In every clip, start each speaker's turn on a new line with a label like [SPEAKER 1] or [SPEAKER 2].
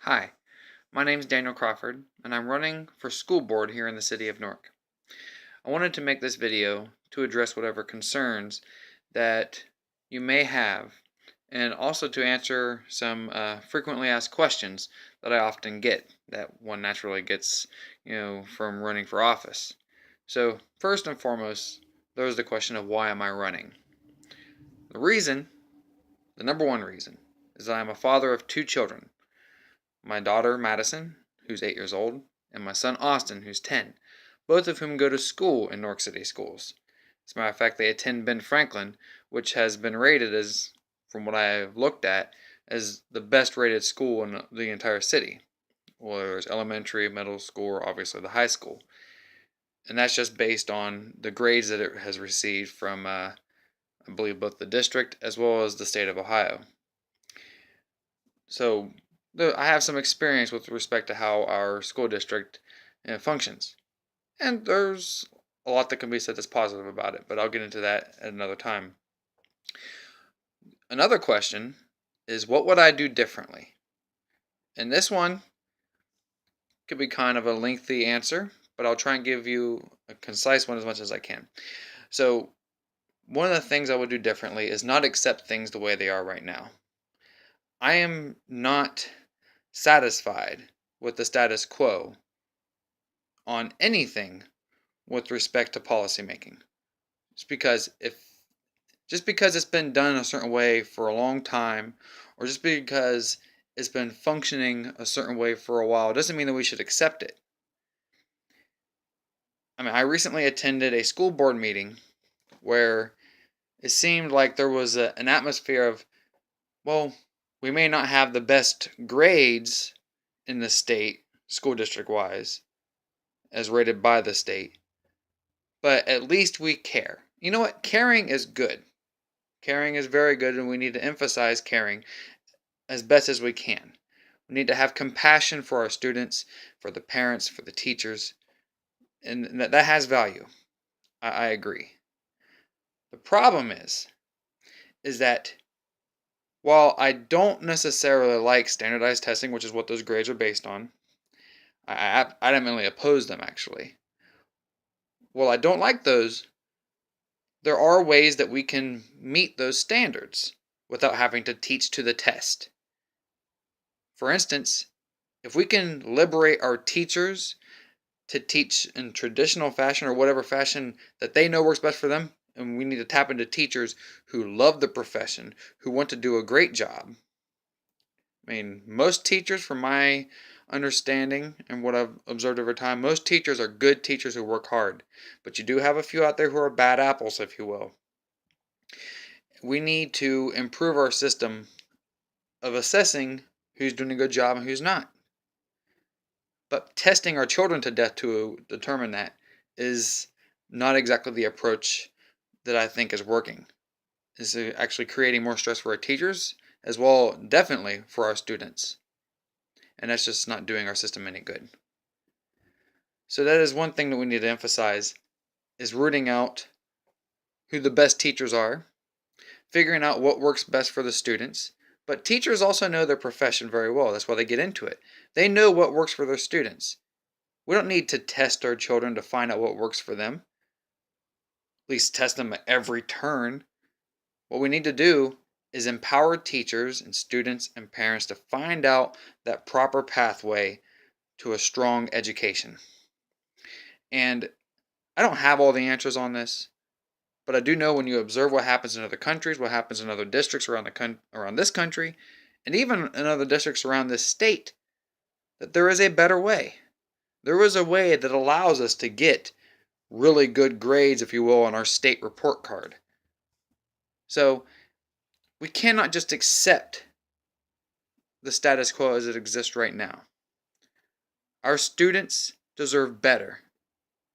[SPEAKER 1] Hi, my name is Daniel Crawford, and I'm running for school board here in the city of Newark. I wanted to make this video to address whatever concerns that you may have, and also to answer some frequently asked questions that I often get, that one naturally gets, from running for office. So, first and foremost, there's the question of why am I running? The reason, the number one reason, is that I'm a father of two children. My daughter, Madison, who's 8 years old, and my son, Austin, who's 10, both of whom go to school in Newark City schools. As a matter of fact, they attend Ben Franklin, which has been rated as, from what I've looked at, as the best rated school in the entire city. Well, there's elementary, middle school, or obviously the high school. And that's just based on the grades that it has received from, I believe, both the district as well as the state of Ohio. So I have some experience with respect to how our school district functions. And there's a lot that can be said that's positive about it, but I'll get into that at another time. Another question is, what would I do differently? And this one could be kind of a lengthy answer, but I'll try and give you a concise one as much as I can. So, one of the things I would do differently is not accept things the way they are right now. I am not satisfied with the status quo on anything with respect to policymaking. Just because it's been done a certain way for a long time, or just because it's been functioning a certain way for a while, doesn't mean that we should accept it. I recently attended a school board meeting where it seemed like there was an atmosphere of, well, we may not have the best grades in the state, school district wise, as rated by the state, but at least we care. You know what? Caring is good. Caring is very good, and we need to emphasize caring as best as we can. We need to have compassion for our students, for the parents, for the teachers, and that has value. I agree. The problem is that while I don't necessarily like standardized testing, which is what those grades are based on, I adamantly oppose them actually. While I don't like those, there are ways that we can meet those standards without having to teach to the test. For instance, if we can liberate our teachers to teach in traditional fashion or whatever fashion that they know works best for them, and we need to tap into teachers who love the profession, who want to do a great job. Most teachers, from my understanding and what I've observed over time, most teachers are good teachers who work hard. But you do have a few out there who are bad apples, if you will. We need to improve our system of assessing who's doing a good job and who's not. But testing our children to death to determine that is not exactly the approach that I think is working. Is actually creating more stress for our teachers as well, definitely for our students. And that's just not doing our system any good. So that is one thing that we need to emphasize, is rooting out who the best teachers are, figuring out what works best for the students. But teachers also know their profession very well. That's why they get into it. They know what works for their students. We don't need to test our children to find out what works for them. At least test them at every turn. What we need to do is empower teachers and students and parents to find out that proper pathway to a strong education. And I don't have all the answers on this, but I do know when you observe what happens in other countries, what happens in other districts around this country, and even in other districts around this state, that there is a better way. There is a way that allows us to get really good grades, if you will, on our state report card. So we cannot just accept the status quo as it exists right now. Our students deserve better.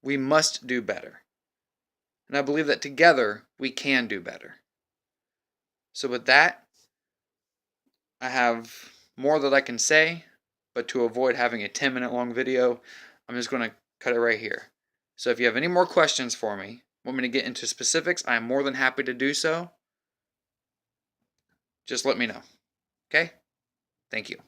[SPEAKER 1] We must do better. And I believe that together we can do better. So with that, I have more that I can say, but to avoid having a 10-minute long video, I'm just going to cut it right here. So if you have any more questions for me, want me to get into specifics, I am more than happy to do so. Just let me know. Okay? Thank you.